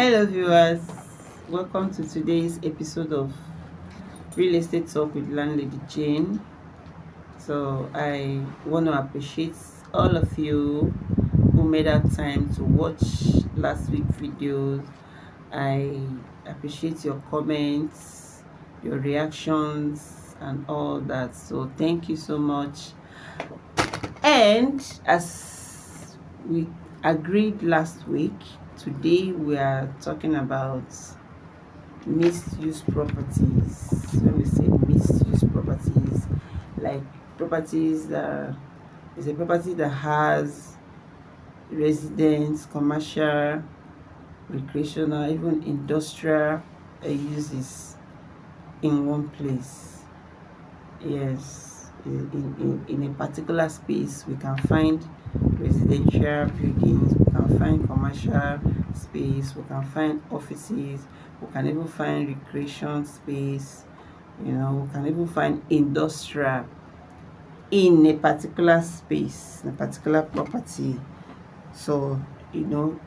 Hello, viewers. Welcome to today's episode of Real Estate Talk with Landlady Jane. So, I want to appreciate all of you who made out time to watch last week's videos. I appreciate your comments, your reactions, and all that. So, thank you so much. And as we agreed last week, today we are talking about misuse properties. When we say misuse properties, like properties that is a property that has residence, commercial, recreational, even industrial uses in one place. Yes, in a particular space, we can find residential buildings, we can find commercial space, we can find offices, we can even find recreation space, we can even find industrial in a particular space, in a particular property. So,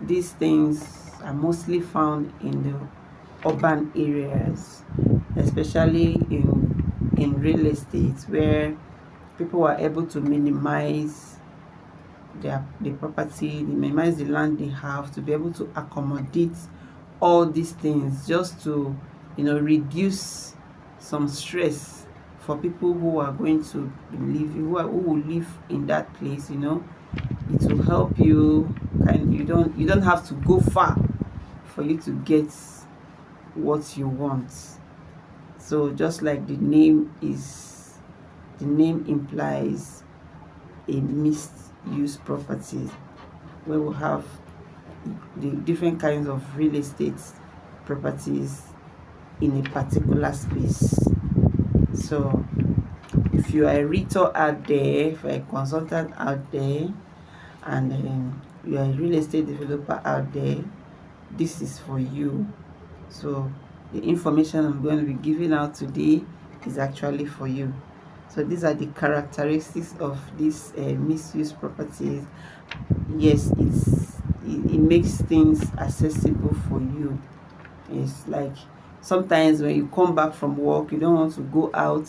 these things are mostly found in the urban areas, especially in real estate, where people are able to minimize the property, they minimize the land they have to be able to accommodate all these things, just to reduce some stress for people who are going to live, who will live in that place. It will help you, you don't have to go far for you to get what you want. So just like the name implies, a misuse property, where we have the different kinds of real estate properties in a particular space. So if you are a realtor out there, if you're a consultant out there, and you are a real estate developer out there, this is for you. So the information I'm going to be giving out today is actually for you. So these are the characteristics of these misuse properties. Yes, it makes things accessible for you. It's like sometimes when you come back from work, you don't want to go out,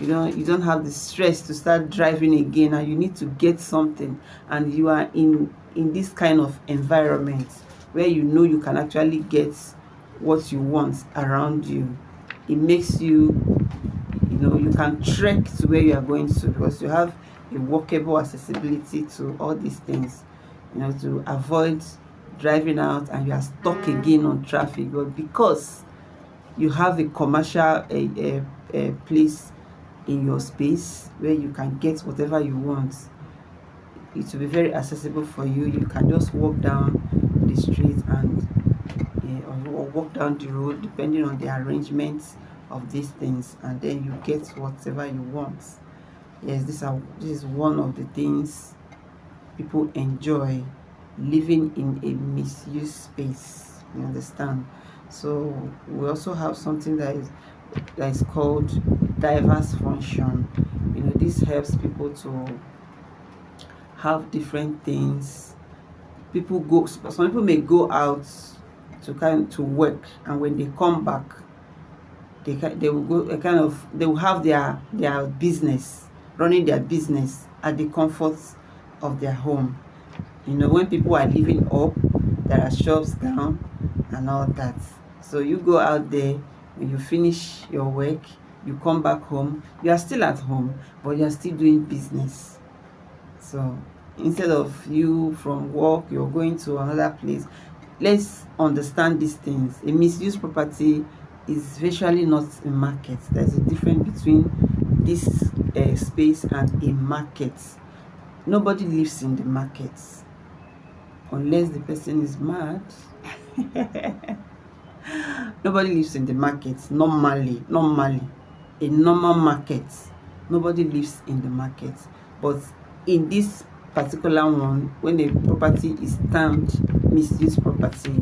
you don't have the stress to start driving again, and you need to get something, and you are in this kind of environment where you can actually get what you want around you. It makes you can trek to where you are going to, because you have a walkable accessibility to all these things, to avoid driving out and you are stuck again on traffic. But because you have a commercial a place in your space where you can get whatever you want, it will be very accessible for you. You can just walk down the street and or walk down the road, depending on the arrangements of these things, and then you get whatever you want. Yes, this is one of the things people enjoy, living in a misused space. You understand? So we also have something that is called diverse function. This helps people to have different things. Some people may go out to work, and when they come back, they will go they will have their business, running their business at the comfort of their home. When people are living up, there are shops down and all that. So you go out there, when you finish your work, you come back home, you are still at home, but you are still doing business. So instead of you from work, you're going to another place. Let's understand these things. A misused property is virtually not a market. There's a difference between this space and a market. Nobody lives in the market unless the person is mad. Nobody lives in the market normally. A normal market, nobody lives in the market. But in this particular one, when a property is termed misused property,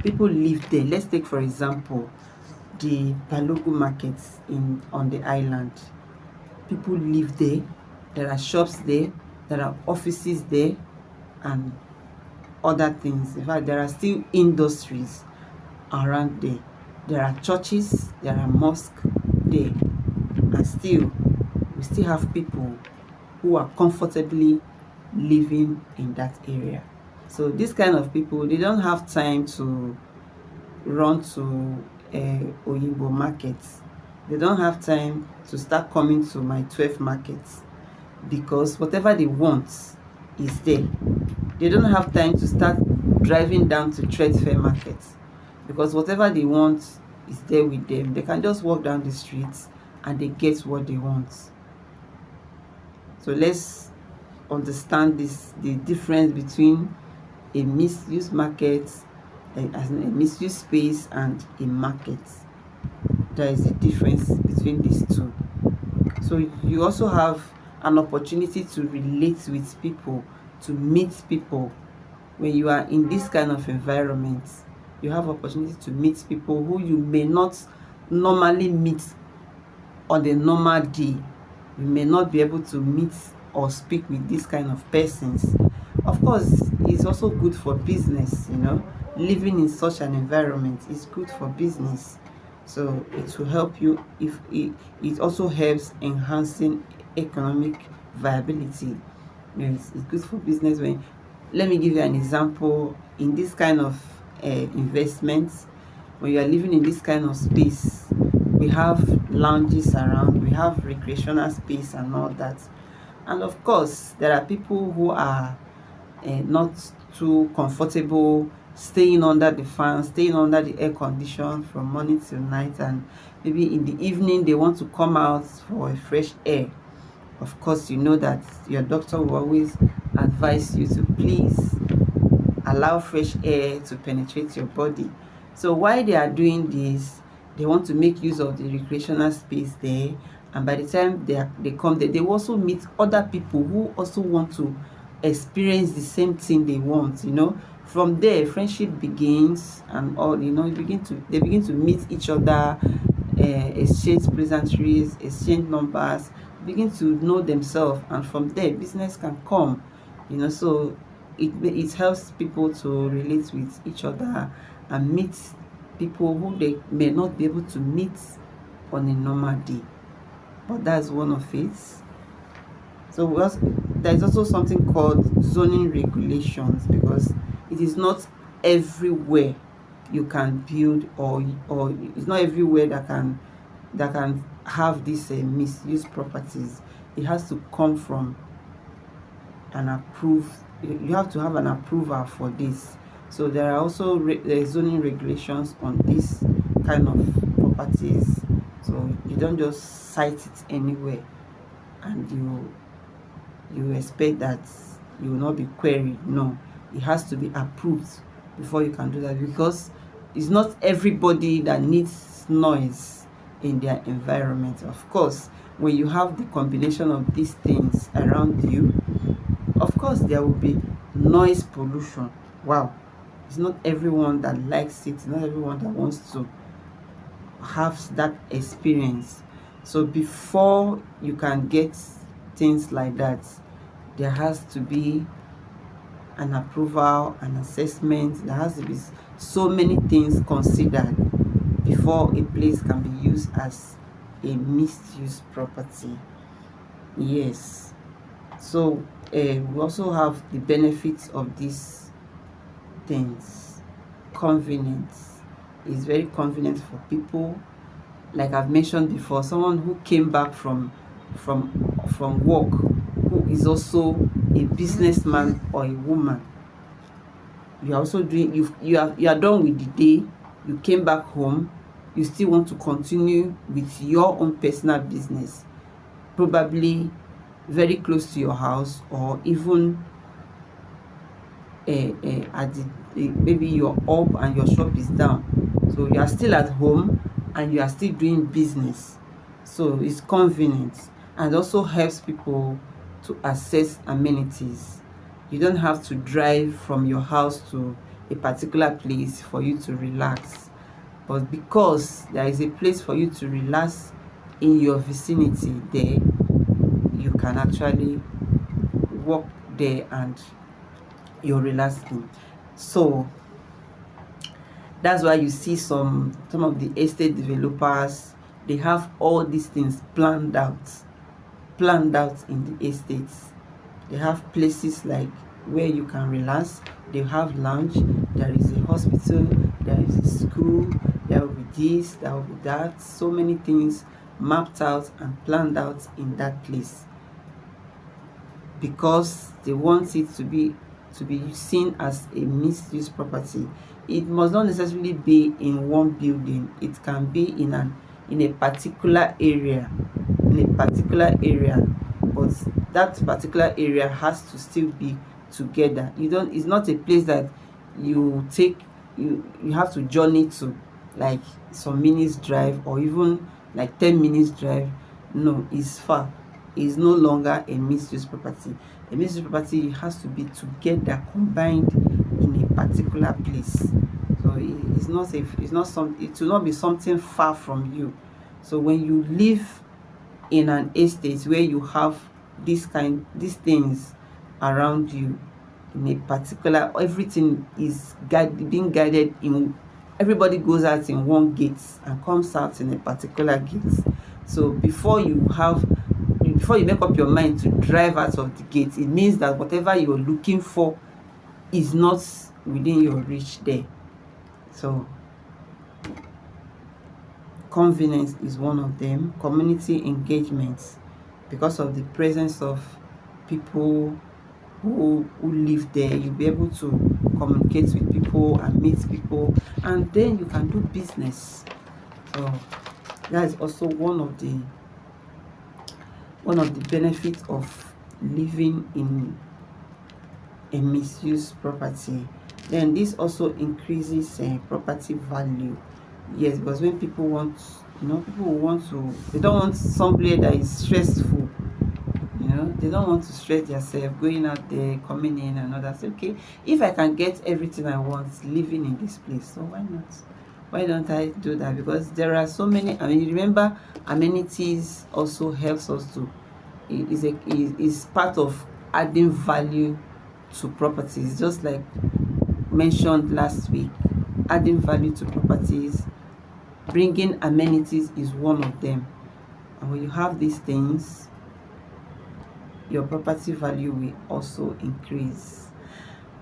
people live there. Let's take, for example, the Balogu market on the island. People live there. There are shops there. There are offices there, and other things. In fact, there are still industries around there. There are churches, there are mosques there, and still we still have people who are comfortably living in that area. So this kind of people, they don't have time to run to Oyinbo markets. They don't have time to start coming to my 12 markets, because whatever they want is there. They don't have time to start driving down to trade fair markets, because whatever they want is there with them. They can just walk down the streets and they get what they want. So let's understand the difference between a misuse market, as a misuse space, and a market. There is a difference between these two. So you also have an opportunity to relate with people, to meet people. When you are in this kind of environment, you have opportunity to meet people who you may not normally meet on a normal day. You may not be able to meet or speak with these kind of persons. Of course, it's also good for business, living in such an environment is good for business. So it will help you. If it also helps enhancing economic viability. Yes, it's good for business. Let me give you an example. In this kind of investments, when you are living in this kind of space, we have lounges around, we have recreational space and all that. And of course, there are people who are not too comfortable staying under the fan, staying under the air condition from morning till night, and maybe in the evening they want to come out for a fresh air. Of course, you know that your doctor will always advise you to please allow fresh air to penetrate your body. So while they are doing this, they want to make use of the recreational space there, and by the time they come there, they will also meet other people who also want to experience the same thing they want. From there friendship begins, and all, they begin to meet each other, exchange pleasantries, exchange numbers, begin to know themselves, and from there business can come. So it helps people to relate with each other and meet people who they may not be able to meet on a normal day. But that's one of it. So there is also something called zoning regulations, because it is not everywhere you can build, or it's not everywhere that can have these misuse properties. It has to come from an approved. You have to have an approval for this. So there are also zoning regulations on this kind of properties. So you don't just cite it anywhere and you expect that you will not be queried. No, it has to be approved before you can do that, because it's not everybody that needs noise in their environment. Of course, when you have the combination of these things around you, of course there will be noise pollution. Wow, it's not everyone that likes it, not everyone that wants to have that experience. So before you can get things like that, there has to be an approval, an assessment. There has to be so many things considered before a place can be used as a mixed-use property. Yes. So we also have the benefits of these things. Convenience is very convenient for people. Like I've mentioned before, someone who came back from work, who is also a businessman or a woman. You are also doing, you are done with the day, you came back home, you still want to continue with your own personal business, probably very close to your house, or even at maybe you're up and your shop is down, so you are still at home and you are still doing business. So it's convenient, and also helps people to access amenities. You don't have to drive from your house to a particular place for you to relax, but because there is a place for you to relax in your vicinity there, you can actually walk there and you're relaxing. So that's why you see some of the estate developers, they have all these things planned out in the estates. They have places like where you can relax. They have lounge. There is a hospital. There is a school. There will be this. There will be that. So many things mapped out and planned out in that place, because they want it to be seen as a mixed-use property. It must not necessarily be in one building. It can be in a particular area, but that particular area has to still be together. It's not a place that you have to journey to, like some minutes drive, or even like 10 minutes drive. No, it's far. Is no longer a mixed-use property. A mixed-use property has to be together, combined in a particular place. So it will not be something far from you. So when you live in an estate where you have these things around you, in a particular, everything is being guided in, everybody goes out in one gate and comes out in a particular gate. So before you make up your mind to drive out of the gate, it means that whatever you're looking for is not within your reach there. So convenience is one of them. Community engagement, because of the presence of people who live there, you'll be able to communicate with people and meet people, and then you can do business. So that is also one of the benefits of living in a misuse property. Then this also increases property value. Yes, because when people want, they don't want somewhere that is stressful. They don't want to stress themselves going out there, coming in and others. Okay, if I can get everything I want living in this place, so why not? Why don't I do that? Because there are so many. I mean, remember, amenities also helps us to is part of adding value to properties, just like mentioned last week. Adding value to properties, bringing amenities is one of them. And when you have these things, your property value will also increase.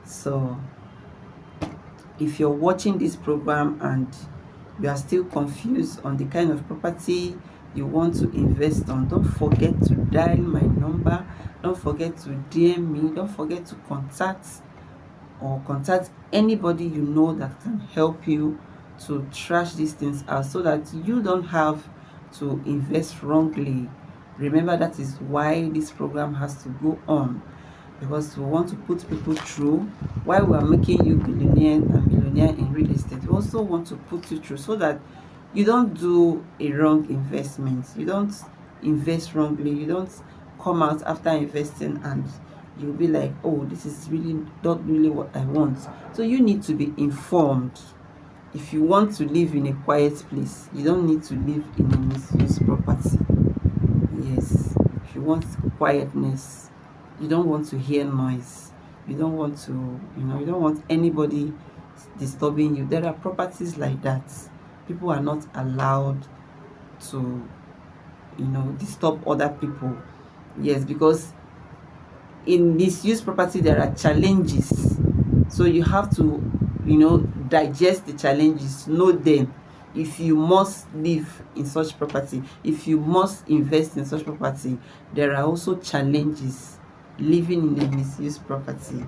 So if you're watching this program and you are still confused on the kind of property you want to invest on, don't forget to dial my number. Don't forget to DM me. Don't forget to contact anybody you know that can help you to trash these things out, so that you don't have to invest wrongly. Remember, that is why this program has to go on, because we want to put people through. While we are making you billionaire and millionaire in real estate, we also want to put you through, so that you don't do a wrong investment. You don't invest wrongly. You don't come out after investing and you'll be like, oh, this is really not really what I want. So you need to be informed. If you want to live in a quiet place, you don't need to live in a misused property. Yes, if you want quietness, you don't want to hear noise, you don't want to, you don't want anybody disturbing you. There are properties like that. People are not allowed to, disturb other people. Yes, because in misuse property there are challenges, so you have to digest the challenges, know them. If you must live in such property, if you must invest in such property, there are also challenges living in a misuse property.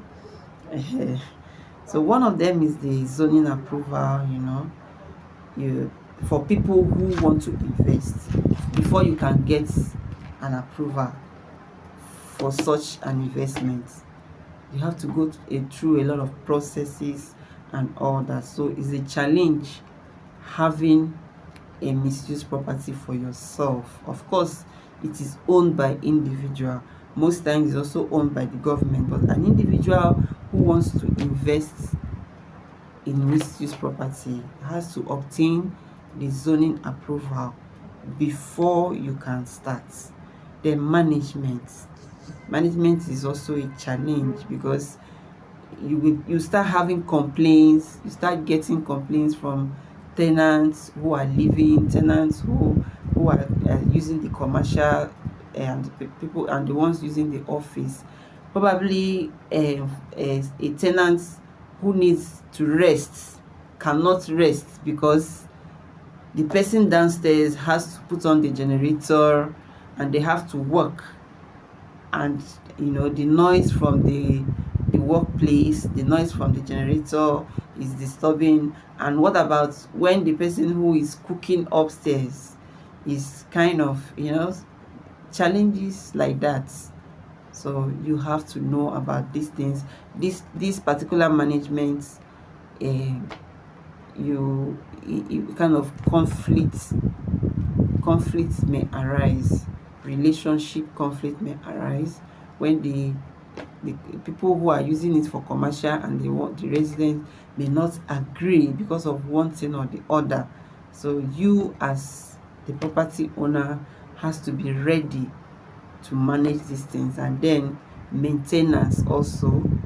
So one of them is the zoning approval. For people who want to invest, before you can get an approval for such an investment, you have to go through a lot of processes and all that. So it's a challenge having a misused property for yourself. Of course, it is owned by individual. Most times it's also owned by the government, but an individual who wants to invest in misused property has to obtain the zoning approval before you can start. Then management is also a challenge, because you start having complaints. You start getting complaints from tenants who are leaving, tenants who are using the commercial, and the people and the ones using the office. Probably a tenant who needs to rest cannot rest because the person downstairs has to put on the generator and they have to work. And the noise from the workplace, the noise from the generator is disturbing. And what about when the person who is cooking upstairs is kind of, challenges like that. So you have to know about these things. This particular management, uh, you kind of conflicts may arise. Relationship conflict may arise when the people who are using it for commercial and the residents may not agree because of one thing or the other. So you, as the property owner, has to be ready to manage these things. And then maintenance also,